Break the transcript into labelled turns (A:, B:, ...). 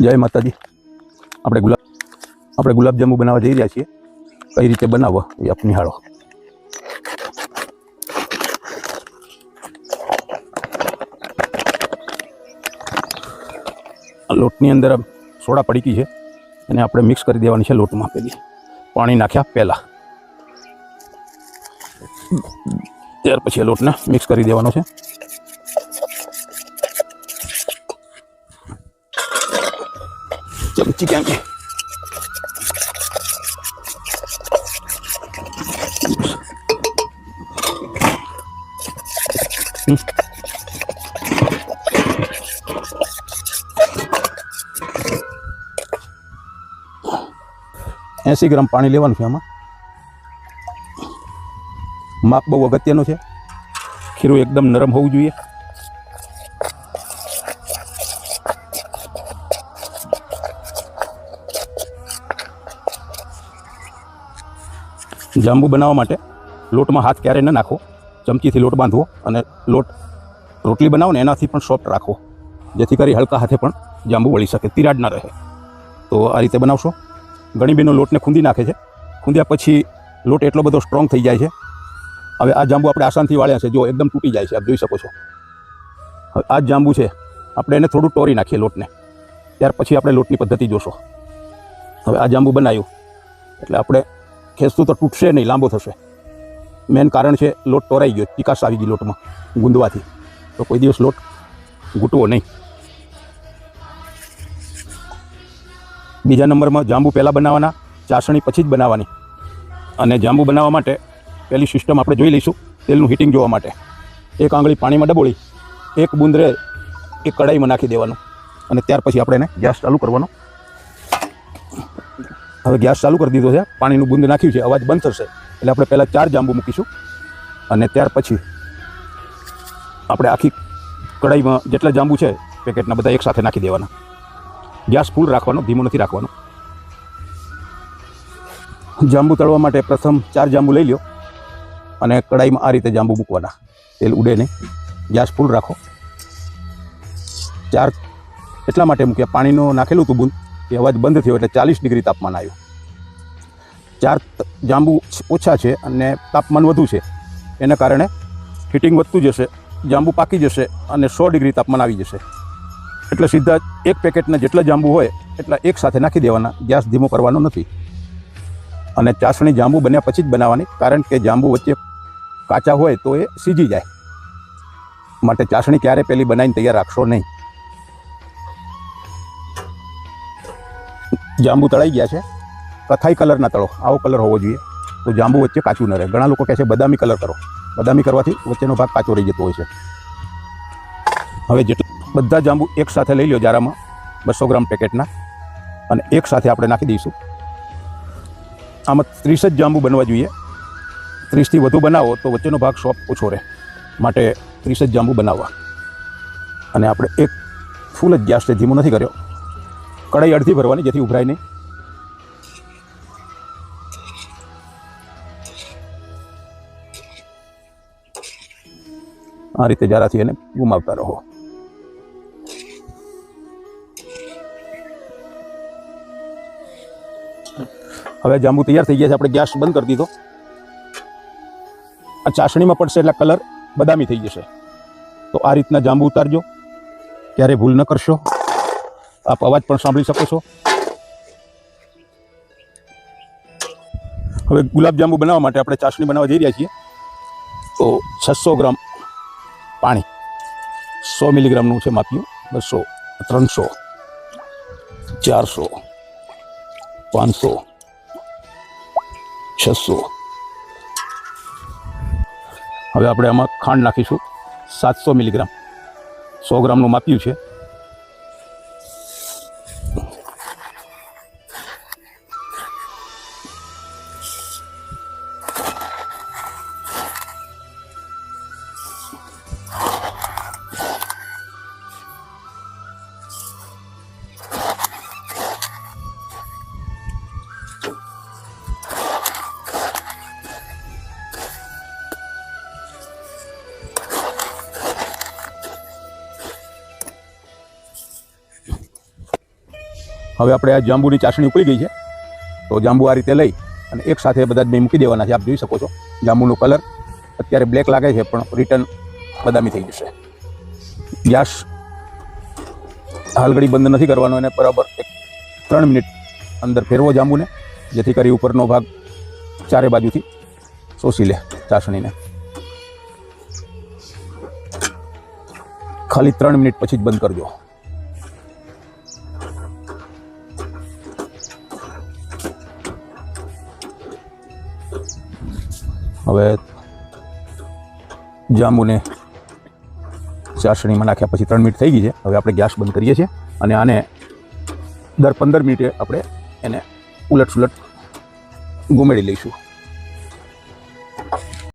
A: જય માતાજી। આપણે ગુલાબજાંબુ બનાવવા જઈ રહ્યા છીએ। કઈ રીતે બનાવવા એ આપ નિહાળો। લોટની અંદર સોડા પડીકી છે અને આપણે મિક્સ કરી દેવાની છે લોટમાં। પેલી પાણી નાખ્યા પહેલા, ત્યાર પછી લોટને મિક્સ કરી દેવાનો છે। ચમચી કેમ કે એસી ગ્રામ પાણી લેવાનું છે। આમાં માપ બહુ અગત્યનું છે। ખીરું એકદમ નરમ હોવું જોઈએ। જાંબુ બનાવવા માટે લોટમાં હાથ ક્યારેય ન નાખો। ચમચીથી લોટ બાંધવો અને લોટ રોટલી બનાવો ને એનાથી પણ સોફ્ટ રાખો, જેથી કરી હલકા હાથે પણ જાંબુ વળી શકે, તિરાડ ન રહે। તો આ રીતે બનાવશો। ઘણી બહેનો લોટને ખૂંદી નાખે છે। ખૂંદ્યા પછી લોટ એટલો બધો સ્ટ્રોંગ થઈ જાય છે। હવે આ જાંબુ આપણે આસાનથી વાળ્યા છે, જો એકદમ તૂટી જાય છે, આપ જોઈ શકો છો। હવે આ જાંબુ છે, આપણે એને થોડું ટોરી નાખીએ લોટને, ત્યાર પછી આપણે લોટની પદ્ધતિ જોશો। હવે આ જાંબુ બનાવ્યું એટલે આપણે ખેંચતું તો તૂટશે નહીં, લાંબો થશે। મેન કારણ છે લોટ ટોરાઈ ગયો, ચીકાશ આવી ગઈ લોટમાં ગુંદવાથી। તો કોઈ દિવસ લોટ ઘૂંટવો નહીં। બીજા નંબરમાં જાંબુ પહેલાં બનાવવાના, ચાસણી પછી જ બનાવવાની। અને જાંબુ બનાવવા માટે પહેલી સિસ્ટમ આપણે જોઈ લઈશું, તેલનું હીટિંગ જોવા માટે। એક આંગળી પાણીમાં ડબોળી, એક બૂંદ રહે એ કઢાઈમાં નાખી દેવાનું અને ત્યાર પછી આપણે એને ગેસ ચાલુ કરવાનો। હવે ગેસ ચાલુ કરી દીધો છે, પાણીનું બૂંદ નાખ્યું છે, અવાજ બંધ થશે એટલે આપણે પહેલાં 4 જાંબુ મૂકીશું અને ત્યાર પછી આપણે આખી કઢાઈમાં જેટલા જાંબુ છે પેકેટના બધા એકસાથે નાખી દેવાના। ગેસ ફૂલ રાખવાનો, ધીમો નથી રાખવાનો। જાંબુ તળવા માટે પ્રથમ 4 જાંબુ લઈ લો અને કઢાઈમાં આ રીતે જાંબુ મૂકવાના, તેલ ઉડે નહીં, ગેસ ફૂલ રાખો। 4 એટલા માટે મૂક્યા, પાણીનું નાખેલું હતું બૂંદ એ અવાજ બંધ થયો એટલે 40 ડિગ્રી તાપમાન આવ્યું। 4 જાંબુ ઓછા છે અને તાપમાન વધુ છે, એના કારણે હીટિંગ વધતું જશે, જાંબુ પાકી જશે અને 100 ડિગ્રી તાપમાન આવી જશે। એટલે સીધા એક પેકેટના જેટલા જાંબુ હોય એટલા એક સાથે નાખી દેવાના, ગેસ ધીમો કરવાનો નથી। અને ચાસણી જાંબુ બન્યા પછી જ બનાવવાની, કારણ કે જાંબુ વચ્ચે કાચા હોય તો એ સીજી જાય, માટે ચાસણી ક્યારે પહેલી બનાવીને તૈયાર રાખશો નહીં। જાંબુ તળાઈ ગયા છે, કથાઈ કલરના તળો, આવો કલર હોવો જોઈએ તો જાંબુ વચ્ચે કાચું ન રહે। ઘણા લોકો કહે છે બદામી કલર કરો, બદામી કરવાથી વચ્ચેનો ભાગ કાચો રહી જતો હોય છે। હવે જેટલા બધા જાંબુ એક સાથે લઈ લો જારામાં, 200 ગ્રામ પેકેટના, અને એક સાથે આપણે નાખી દઈશું। આમાં 30 જ જાંબુ બનવા જોઈએ। 30થી વધુ બનાવો તો વચ્ચેનો ભાગ સોફ્ટ ઓછો રહે, માટે 30 જ જાંબુ બનાવવા। અને આપણે એક ફૂલ જ ગેસ છે, ધીમો નથી કર્યો। કઢાઈ અડધી ભરવાની જેથી ઉભરાય નહીં। આ રીતે જારાથી એને ઘુમાવતા રહો। હવે જાંબુ તૈયાર થઈ ગયા છે, આપણે ગેસ બંધ કરી દીધો। આ ચાસણીમાં પડશે એટલે કલર બદામી થઈ જશે। તો આ રીતના જાંબુ ઉતારજો, ક્યારે ભૂલ ન કરશો। આપ અવાજ પણ સાંભળી શકો છો। હવે ગુલાબજાંબુ બનાવવા માટે આપણે ચાસણી બનાવવા જઈ રહ્યા છીએ। તો 600 ગ્રામ પાણી, 100 મિલીગ્રામનું છે માપ્યું, 200, 300, 400, 500, 600। હવે આપણે આમાં ખાંડ નાખીશું 700 મિલીગ્રામ, 100 ગ્રામનું માપ્યું છે। હવે આપણે આ જાંબુની ચાસણી ઉકળી ગઈ છે, તો જાંબુ આ રીતે લઈ અને એક સાથે બધા જ બે મૂકી દેવાના છે. આપ જોઈ શકો છો જાંબુનો કલર અત્યારે બ્લેક લાગે છે, પણ રિટર્ન બદામી થઈ જશે. ગેસ હાલ ઘડી બંધ નથી કરવાનો, અને બરાબર 3 મિનિટ અંદર ફેરવો જાંબુને, જેથી કરી ઉપરનો ભાગ ચારે બાજુથી શોષી લે ચાસણીને. ખાલી 3 મિનિટ પછી જ બંધ કરજો. હવે જાંબુને ચાસણીમાં નાખ્યા પછી 3 મિનિટ થઈ ગઈ છે. હવે આપણે ગેસ બંધ કરીએ છીએ અને આને દર 15 મિનિટે આપણે એને ઉલટ સુલટ ઘુમેડી લઈશું.